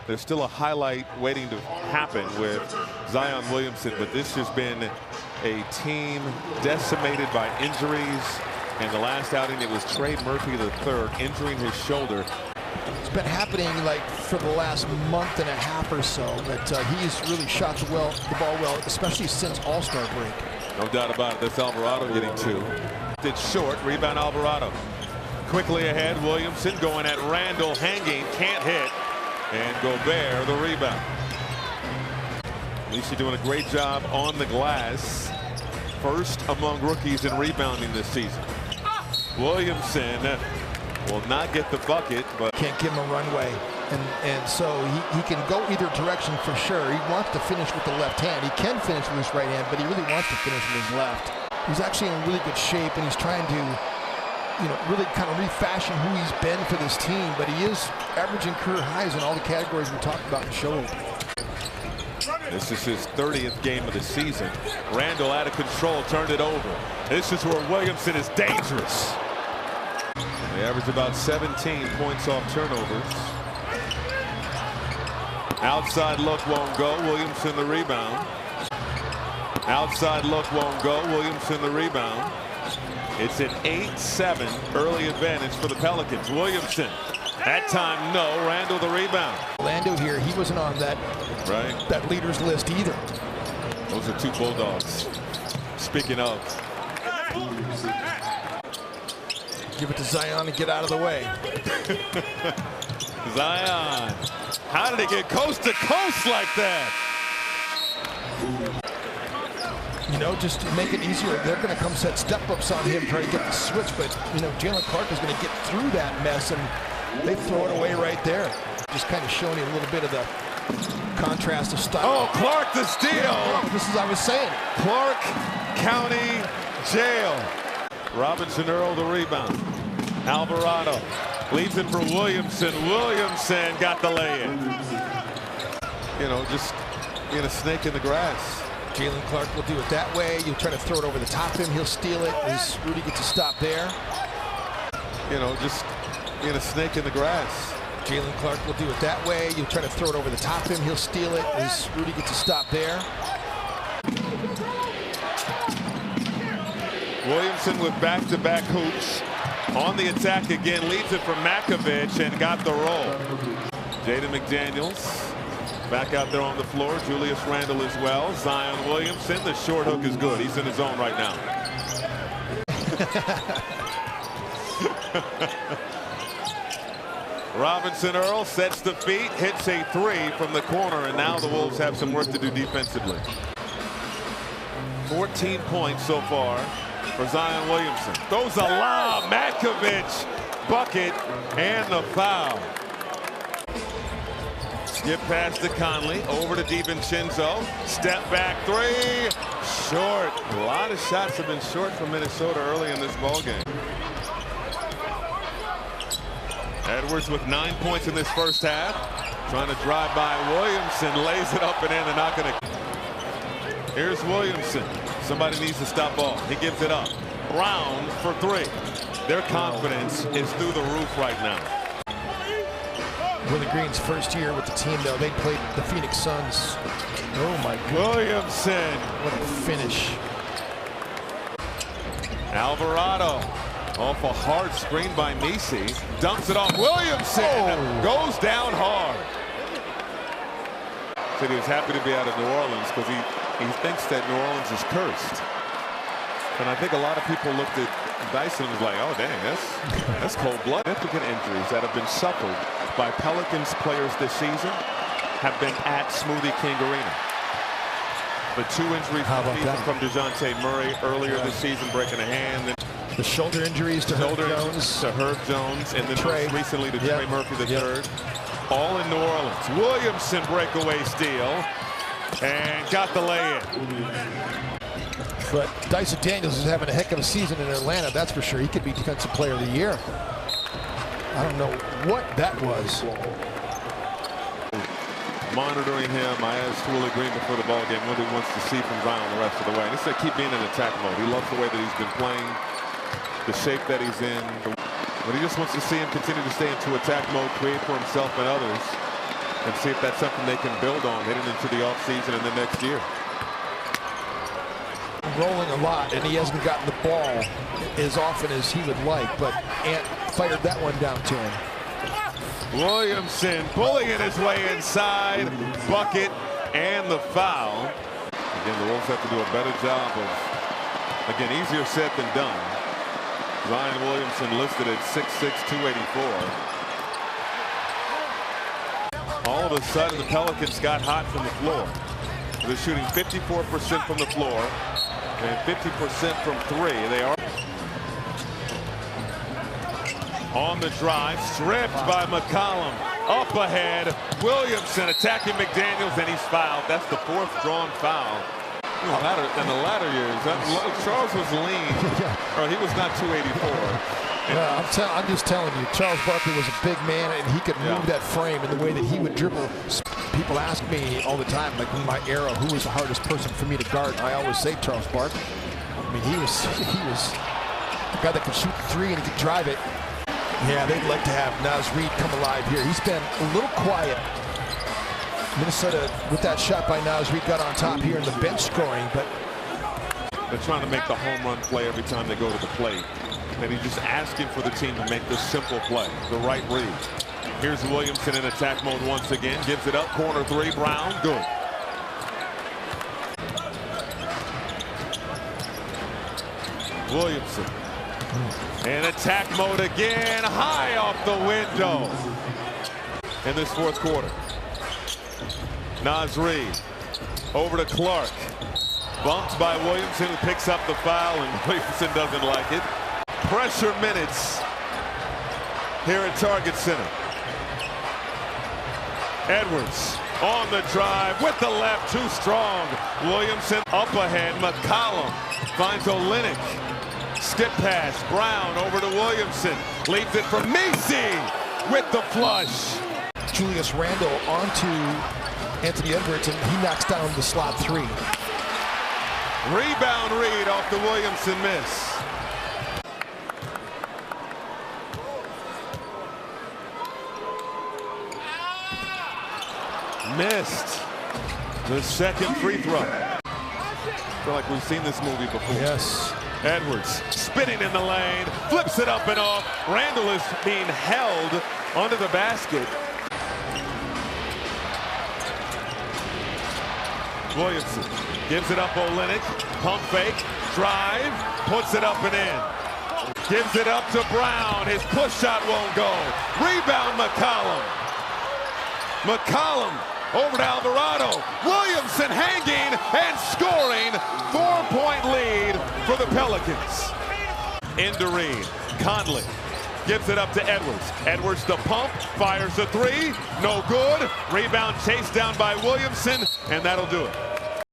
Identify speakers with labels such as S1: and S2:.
S1: There's still a highlight waiting to happen with Zion Williamson, but this has been a team decimated by injuries. And the last outing, it was Trey Murphy III injuring his shoulder.
S2: It's been happening like for the last month and a half or so, but he's really shot the ball well, especially since All-Star break.
S1: No doubt about it. That's Alvarado getting two. It's short. Rebound Alvarado. Quickly ahead, Williamson going at Randall, hanging, can't hit. And Gobert the rebound. Lisa doing a great job on the glass. First among rookies in rebounding this season. Williamson will not get the bucket, but
S2: can't give him a runway, and so he can go either direction for sure. He wants to finish with the left hand. He can finish with his right hand, but he really wants to finish with his left. He's actually in really good shape, and he's trying to, really kind of refashion who he's been for this team. But he is averaging career highs in all the categories we talked about in the show.
S1: This is his 30th game of the season. Randall out of control, turned it over. This is where Williamson is dangerous. They average about 17 points off turnovers. Outside look won't go. Williamson the rebound. Outside look won't go. Williamson the rebound. It's an 8-7 early advantage for the Pelicans. Williamson. That time, no. Randall the rebound.
S2: Lando here, he wasn't on that leaders list either.
S1: Those are two Bulldogs. Speaking of.
S2: Give it to Zion and get out of the way.
S1: Zion. How did he get coast to coast like that?
S2: Just to make it easier, they're going to come set step-ups on him, try to get the switch, but, Jalen Clark is going to get through that mess, and they throw it away right there. Just kind of showing you a little bit of the contrast of style.
S1: Oh, Clark the steal.
S2: Yeah, this is, I was saying.
S1: Clark County Jail. Robinson Earl the rebound. Alvarado leads it for Williamson. Williamson got the lay-in. Just being a snake in the grass.
S2: Jalen Clark will do it that way. You'll try to throw it over the top of him. He'll steal it. As Rudy gets a stop there.
S1: Just being a snake in the grass.
S2: Jalen Clark will do it that way. You'll try to throw it over the top of him. He'll steal it. As Rudy gets a stop there.
S1: Williamson with back-to-back hoops. On the attack again. Leads it for Makovich and got the roll. Jaden McDaniels. Back out there on the floor. Julius Randle as well. Zion Williamson. The short hook is good. He's in his zone right now. Robinson Earl sets the feet, hits a three from the corner, and now the Wolves have some work to do defensively. 14 points so far for Zion Williamson. Throws a lob. Matkovich bucket and the foul. Skip past to Conley, over to DiVincenzo. Step back three, short. A lot of shots have been short from Minnesota early in this ballgame. Edwards with 9 points in this first half. Trying to drive by Williamson, lays it up and in. They're not going to. Here's Williamson. Somebody needs to stop ball. He gives it up. Brown for three. Their confidence is through the roof right now.
S2: Willie Green's first year with the team, though, they played the Phoenix Suns. Oh, my God.
S1: Williamson.
S2: What a finish.
S1: Alvarado off a hard screen by Nisi. Dumps it off. Williamson goes down hard. Said he was happy to be out of New Orleans because he thinks that New Orleans is cursed. And I think a lot of people looked at Dyson and was like, oh, dang, that's cold blood. Significant injuries that have been suffered by Pelicans players this season have been at Smoothie King Arena. The two injuries from DeJounte Murray earlier this season, breaking a hand.
S2: The shoulder injuries to Herb Jones,
S1: and then most recently to Trey Murphy III. All in New Orleans. Williamson breakaway steal and got the lay-in.
S2: But Dyson Daniels is having a heck of a season in Atlanta, that's for sure. He could be Defensive Player of the Year. I don't know what that was.
S1: Monitoring him, I asked Willie Green before the ball game what he wants to see from Zion the rest of the way. And he said keep being in attack mode. He loves the way that he's been playing, the shape that he's in. But he just wants to see him continue to stay into attack mode, create for himself and others. and see if that's something they can build on heading into the offseason and the next year.
S2: Rolling a lot, and he hasn't gotten the ball as often as he would like, but Ant fired that one down to him.
S1: Williamson bullying his way inside, bucket, and the foul. Again, the Wolves have to do a better job of, again, easier said than done. Zion Williamson listed at 6'6", 284. All of a sudden, the Pelicans got hot from the floor. They're shooting 54% from the floor and 50% from three. They are on the drive, stripped by McCollum. Up ahead, Williamson attacking McDaniels, and he's fouled. That's the fourth drawn foul. In the latter years, Charles was lean, or he was not 284.
S2: Yeah, I'm just telling you, Charles Barkley was a big man, and he could move that frame in the way that he would dribble. People ask me all the time, like in my era, who was the hardest person for me to guard? I always say Charles Barkley. I mean, he was a guy that could shoot the three and he could drive it. Yeah, they'd like to have Naz Reid come alive here. He's been a little quiet. Minnesota, with that shot by Naz Reid, got on top here in the bench scoring, but
S1: they're trying to make the home run play every time they go to the plate. And he's just asking for the team to make this simple play, the right read. Here's Williamson in attack mode once again. Gives it up, corner three, Brown, good. Williamson in attack mode again, high off the window in this fourth quarter. Naz Reid over to Clark. Bumped by Williamson, who picks up the foul, and Williamson doesn't like it. Pressure minutes here at Target Center. Edwards on the drive with the left, too strong. Williamson up ahead. McCollum finds Olynyk. Skip pass. Brown over to Williamson. Leaves it for Macy with the flush.
S2: Julius Randle onto Anthony Edwards, and he knocks down the slot three.
S1: Rebound Reid off the Williamson miss. Missed the second free throw. I feel like we've seen this movie before.
S2: Yes.
S1: Edwards spinning in the lane, flips it up and off. Randle is being held under the basket. Williamson gives it up, Olynyk, pump fake, drive, puts it up and in. Gives it up to Brown, his push shot won't go. Rebound McCollum. McCollum over to Alvarado. Williamson hanging and scoring. 4-point lead for the Pelicans. Into Reid. Conley gives it up to Edwards. Edwards the pump, fires the three. No good. Rebound chased down by Williamson, and that'll do it.